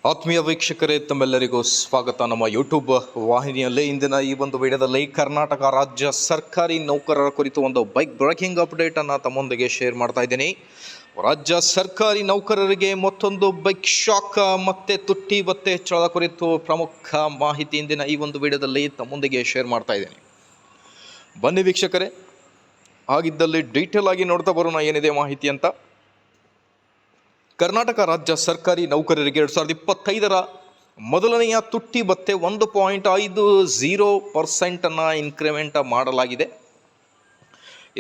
ಆತ್ಮೀಯ ವೀಕ್ಷಕರೇ, ತಮ್ಮೆಲ್ಲರಿಗೂ ಸ್ವಾಗತ ನಮ್ಮ ಯೂಟ್ಯೂಬ್ ವಾಹಿನಿಯಲ್ಲಿ. ಇಂದಿನ ಈ ಒಂದು ವಿಡಿಯೋದಲ್ಲಿ ಕರ್ನಾಟಕ ರಾಜ್ಯ ಸರ್ಕಾರಿ ನೌಕರರ ಕುರಿತು ಒಂದು ಬ್ರೇಕಿಂಗ್ ಅಪ್ಡೇಟನ್ನು ತಮ್ಮೊಂದಿಗೆ ಶೇರ್ ಮಾಡ್ತಾ ಇದ್ದೀನಿ. ರಾಜ್ಯ ಸರ್ಕಾರಿ ನೌಕರರಿಗೆ ಮತ್ತೊಂದು ಬೈಕ್ ಶಾಕ್ ಮತ್ತು ತುಟ್ಟಿ ಭತ್ಯೆ ಹೆಚ್ಚಳದ ಕುರಿತು ಪ್ರಮುಖ ಮಾಹಿತಿ ಇಂದಿನ ಈ ಒಂದು ವಿಡಿಯೋದಲ್ಲಿ ತಮ್ಮೊಂದಿಗೆ ಶೇರ್ ಮಾಡ್ತಾ ಇದ್ದೀನಿ. ಬನ್ನಿ ವೀಕ್ಷಕರೇ, ಹಾಗಿದ್ದಲ್ಲಿ ಡೀಟೇಲ್ ಆಗಿ ನೋಡ್ತಾ ಬರೋಣ ಏನಿದೆ ಮಾಹಿತಿ ಅಂತ. ಕರ್ನಾಟಕ ರಾಜ್ಯ ಸರ್ಕಾರಿ ನೌಕರರಿಗೆ 2025ರ ಮೊದಲನೆಯ ತುಟ್ಟಿ ಭತ್ಯೆ 1.50% ಇನ್ಕ್ರಿಮೆಂಟ್ ಮಾಡಲಾಗಿದೆ.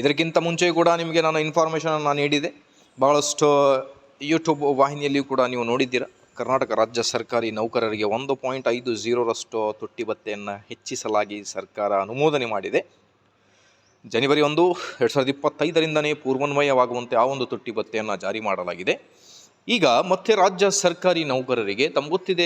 ಇದಕ್ಕಿಂತ ಮುಂಚೆ ಕೂಡ ನಿಮಗೆ ನಾನು ಇನ್ಫಾರ್ಮೇಷನನ್ನು ನೀಡಿದೆ. ಭಾಳಷ್ಟು ಯೂಟ್ಯೂಬ್ ವಾಹಿನಿಯಲ್ಲಿಯೂ ಕೂಡ ನೀವು ನೋಡಿದ್ದೀರ. ಕರ್ನಾಟಕ ರಾಜ್ಯ ಸರ್ಕಾರಿ ನೌಕರರಿಗೆ 1.50ರಷ್ಟು ತುಟ್ಟಿ ಭತ್ಯೆಯನ್ನು ಹೆಚ್ಚಿಸಲಾಗಿ ಸರ್ಕಾರ ಅನುಮೋದನೆ ಮಾಡಿದೆ. ಜನವರಿ 1, 2025ರಿಂದನೇ ಪೂರ್ವನ್ವಯವಾಗುವಂತೆ ಆ ಒಂದು ತುಟ್ಟಿ ಭತ್ಯೆಯನ್ನು ಜಾರಿ ಮಾಡಲಾಗಿದೆ. ಈಗ ಮತ್ತೆ ರಾಜ್ಯ ಸರ್ಕಾರಿ ನೌಕರರಿಗೆ ತಮ್ಗೆ ಗೊತ್ತಿದೆ,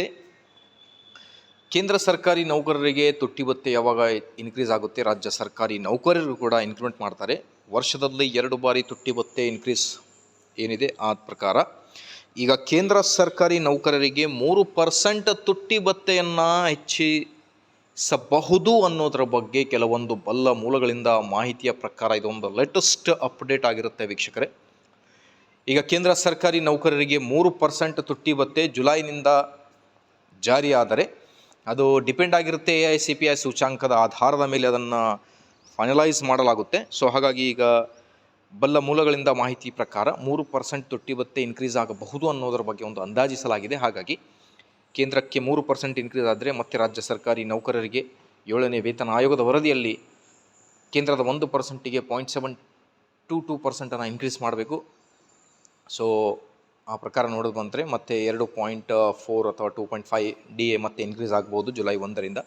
ಕೇಂದ್ರ ಸರ್ಕಾರಿ ನೌಕರರಿಗೆ ತುಟ್ಟಿ ಭತ್ಯೆ ಯಾವಾಗ ಇನ್ಕ್ರೀಸ್ ಆಗುತ್ತೆ, ರಾಜ್ಯ ಸರ್ಕಾರಿ ನೌಕರರು ಕೂಡ ಇನ್ಕ್ರಿಮೆಂಟ್ ಮಾಡ್ತಾರೆ. ವರ್ಷದಲ್ಲಿ 2 ಬಾರಿ ತುಟ್ಟಿ ಭತ್ಯೆ ಇನ್ಕ್ರೀಸ್ ಏನಿದೆ ಆ ಪ್ರಕಾರ ಈಗ ಕೇಂದ್ರ ಸರ್ಕಾರಿ ನೌಕರರಿಗೆ 3% ತುಟ್ಟಿ ಭತ್ಯೆಯನ್ನು ಹೆಚ್ಚಿಸಬಹುದು ಅನ್ನೋದರ ಬಗ್ಗೆ ಕೆಲವೊಂದು ಬಲ್ಲ ಮೂಲಗಳಿಂದ ಮಾಹಿತಿಯ ಪ್ರಕಾರ ಇದೊಂದು ಲೇಟೆಸ್ಟ್ ಅಪ್ಡೇಟ್ ಆಗಿರುತ್ತೆ ವೀಕ್ಷಕರೇ. ಈಗ ಕೇಂದ್ರ ಸರ್ಕಾರಿ ನೌಕರರಿಗೆ 3% ತುಟ್ಟಿ ಭತ್ಯೆ ಜುಲೈನಿಂದ ಜಾರಿಯಾದರೆ ಅದು ಡಿಪೆಂಡ್ ಆಗಿರುತ್ತೆ AICPI ಸೂಚ್ಯಾಂಕದ ಆಧಾರದ ಮೇಲೆ ಅದನ್ನು ಫೈನಲೈಸ್ ಮಾಡಲಾಗುತ್ತೆ. ಸೊ ಹಾಗಾಗಿ ಈಗ ಬಲ್ಲ ಮೂಲಗಳಿಂದ ಮಾಹಿತಿ ಪ್ರಕಾರ 3% ತುಟ್ಟಿ ಭತ್ಯೆ ಇನ್ಕ್ರೀಸ್ ಆಗಬಹುದು ಅನ್ನೋದರ ಬಗ್ಗೆ ಒಂದು ಅಂದಾಜಿಸಲಾಗಿದೆ. ಹಾಗಾಗಿ ಕೇಂದ್ರಕ್ಕೆ 3% ಇನ್ಕ್ರೀಸ್ ಆದರೆ ಮತ್ತೆ ರಾಜ್ಯ ಸರ್ಕಾರಿ ನೌಕರರಿಗೆ 7ನೇ ವೇತನ ಆಯೋಗದ ವರದಿಯಲ್ಲಿ ಕೇಂದ್ರದ 1%ಗೆ 0.722% ಇನ್ಕ್ರೀಸ್ ಮಾಡಬೇಕು. ಸೊ ಆ ಪ್ರಕಾರ ನೋಡೋದು ಬಂದರೆ ಮತ್ತೆ 2.4 ಅಥವಾ 2.5 DA ಮತ್ತೆ ಇನ್ಕ್ರೀಸ್ ಆಗ್ಬೋದು ಜುಲೈ 1ರಿಂದ.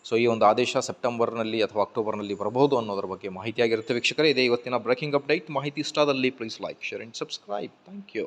ಸೊ ಈ ಒಂದು ಆದೇಶ ಸೆಪ್ಟೆಂಬರ್ನಲ್ಲಿ ಅಥವಾ ಅಕ್ಟೋಬರ್ನಲ್ಲಿ ಬರಬಹುದು ಅನ್ನೋದ್ರ ಬಗ್ಗೆ ಮಾಹಿತಿ ಆಗಿರುತ್ತೆ ವೀಕ್ಷಕರೇ. ಇದೇ ಇವತ್ತಿನ ಬ್ರೇಕಿಂಗ್ ಅಪ್ಡೇಟ್. ಮಾಹಿತಿ ಇಷ್ಟ ಆದಲ್ಲಿ please like, share and subscribe. Thank you.